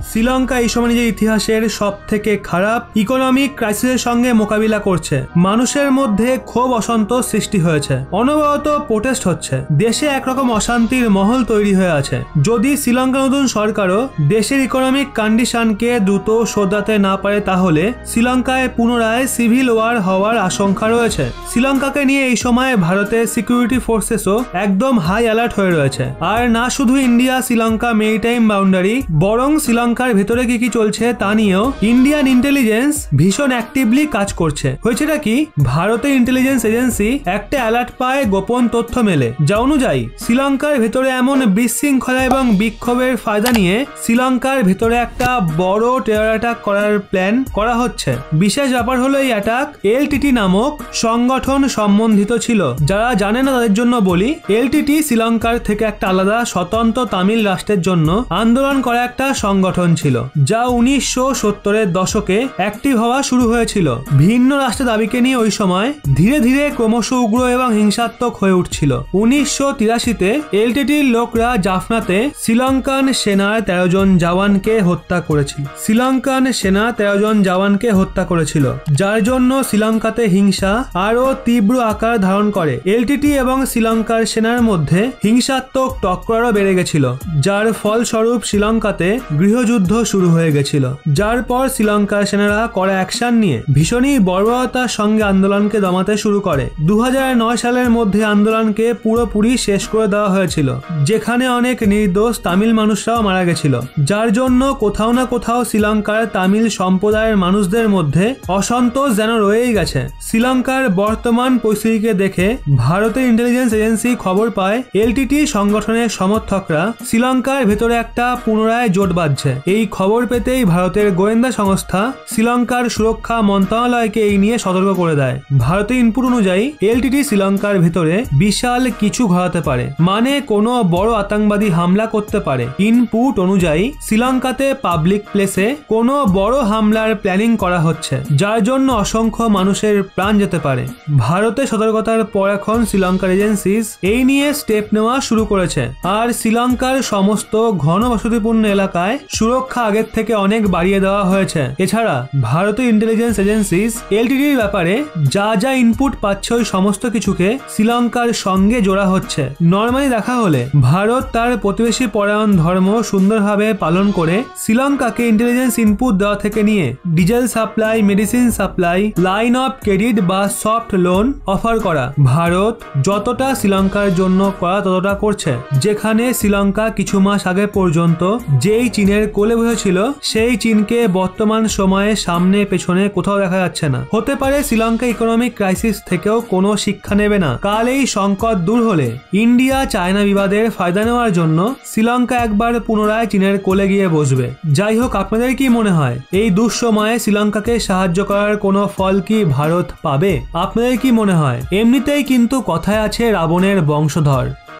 শ্রীলঙ্কা এই সময় নিজের ইতিহাসের সবথেকে খারাপ ইকোনমিক ক্রাইসিসের সঙ্গে মোকাবিলা করছে। মানুষের মধ্যে ক্ষোভ অসন্তোষ সৃষ্টি হয়েছে, অনবরত প্রোটেস্ট হচ্ছে, দেশে একরকম অশান্তির মহল তৈরি হয়ে আছে। যদি শ্রীলঙ্কার নতুন সরকারও দেশের ইকোনমিক কন্ডিশনকে দ্রুত শোধরাতে না পারে তাহলে শ্রীলঙ্কায় পুনরায় সিভিল ওয়ার হওয়ার আশঙ্কা রয়েছে। শ্রীলঙ্কাকে নিয়ে এই সময় ভারতের সিকিউরিটি ফোর্সেসও একদম হাই অ্যালার্ট হয়ে রয়েছে। আর না শুধু ইন্ডিয়া শ্রীলঙ্কা মেরিটাইম বাউন্ডারি, বরং শ্রীলঙ্কার ভেতরে কি কি চলছে তা নিয়েও ইন্ডিয়ান ইন্টেলিজেন্স ভীষণ অ্যাক্টিভলি কাজ করছে। হয়েছেটা কি, ভারতের ইন্টেলিজেন্স এজেন্সি একটা অ্যালার্ট পায়, গোপন তথ্য মেলে, যা অনুযায়ী শ্রীলঙ্কার ভেতরে এমন বিশৃঙ্খলা এবং বিক্ষোভের ফায়দা নিয়ে শ্রীলঙ্কার ভেতরে একটা বড় টেরর অ্যাটাক করার প্ল্যান করা হচ্ছে। বিশেষ ব্যাপার হলো এই অ্যাটাক এলটিটি নামক সংগঠন সম্বন্ধিত ছিল। যারা জানে না তাদের জন্য বলি, এলটিটি শ্রীলঙ্কার থেকে একটা আলাদা স্বতন্ত্র তামিল রাষ্ট্রের জন্য আন্দোলন করা একটা সংগঠন ছিল, যা 1970-এর দশকে অ্যাক্টিভ হওয়া শুরু হয়েছিল। ভিন্ন রাষ্ট্রের দাবিকে নিয়ে ওই সময় ধীরে ধীরে ক্রমশ উগ্র এবং হিংসাত্মক হয়ে উঠছিল। 1983-তে এলটিটির লোকরা জাফনাতে শ্রীলঙ্কান সেনার 13 জন জওয়ানকে হত্যা করেছিল। যার জন্য শ্রীলঙ্কাতে হিংসা আরো তীব্র আকার ধারণ করে। এলটিটি এবং শ্রীলঙ্কার সেনার মধ্যে হিংসাত্মক টক্করও বেড়ে গেছিল, যার ফলস্বরূপ শ্রীলঙ্কাতে গৃহযুদ্ধ শুরু হয়ে গেছিল। যার পর শ্রীলঙ্কার সেনারা কড়া অ্যাকশন নিয়ে ভীষণই বর্বরতার সঙ্গে আন্দোলনকে দমাতে শুরু করে। 2009 সালের মধ্যে আন্দোলনকে পুরোপুরি শেষ করে দেওয়া হয়েছিল, যেখানে অনেক নির্দোষ তামিল মানুষরাও মারা গেছিল। যার জন্য কোথাও না কোথাও শ্রীলঙ্কার তামিল সম্প্রদায়ের মানুষদের মধ্যে অসন্তোষ যেন রয়েই গেছে। শ্রীলঙ্কার বর্তমান পরিস্থিতিকে দেখে ভারতের ইন্টেলিজেন্স এজেন্সি খবর পায় এলটিটি সংগঠনের সমর্থকরা শ্রীলঙ্কার ভেতরে একটা পুনরায় জোট বাঁধছে। এই খবর পেতেই ভারতের গোয়েন্দা সংস্থা শ্রীলঙ্কার সুরক্ষা মন্ত্রণালয়কে এই নিয়ে সতর্ক করে দেয়। ভারতের ইনপুট অনুযায়ী এলটিটি শ্রীলঙ্কার ভেতরে বিশাল কিছু ঘটাতে পারে, মানে কোনো বড় আতঙ্কবাদী হামলা করতে পারে। ইনপুট অনুযায়ী শ্রীলঙ্কাতে পাবলিক প্লেসে কোনো বড় হামলার প্ল্যানিং করা হচ্ছে, যার জন্য অসংখ্য মানুষের প্রাণ যেতে পারে। ভারতের সতর্কতার পর এখন শ্রীলঙ্কার এজেন্সিস এই নিয়ে স্টেপ নেওয়া শুরু করেছে। আর শ্রীলঙ্কার সমস্ত ঘনবসতিপূর্ণ এলাকায় সুরক্ষা আগের থেকে অনেক বাড়িয়ে দেওয়া হয়েছে। এছাড়া ভারতীয় ইন্টেলিজেন্স এজেন্সিস এলটিটির ব্যাপারে যা যা ইনপুট পাচ্ছে ওই সমস্ত কিছুকে শ্রীলঙ্কার সঙ্গে জোড়া হচ্ছে। নর্মালি দেখা হলে ভারত তার প্রতিবেশী পরায়ণ ধর্ম সুন্দরভাবে পালন করে শ্রীলঙ্কাকে ইন্টেলিজেন্স ইনপুট দেওয়া থেকে নিয়ে diesel supply, medicine supply, line of credit বা সফট লোন অফার করা। ভারত যতটা শ্রীলঙ্কার জন্য করা ততটা করছে, যেখানে শ্রীলঙ্কা কিছু মাস আগে পর্যন্ত যেই চীনের কোলে বসেছিল সেই চীনকে বর্তমান সময়ে সামনে পেছনে কোথাও দেখা যাচ্ছে না। হতে পারে শ্রীলঙ্কা ইকোনমিক ক্রাইসিস থেকেও কোনো শিক্ষা নেবে না। কাল এই সংকট দূর হলে ইন্ডিয়া চায়না বিবাদের ফায়দা নেওয়ার জন্য শ্রীলঙ্কা একবার পুনরায় চীনের কোলে গিয়ে বসবে। যাই হোক, আপনাদের কি মনে হয় এই দুঃসময়ে শ্রীলঙ্কাকে সাহায্য করার কোনো ফল কি ভারত পাবে? আপনাদের কি মনে হয়? এমনিতেই কিন্তু কথায় আছে রাবণের বংশধর,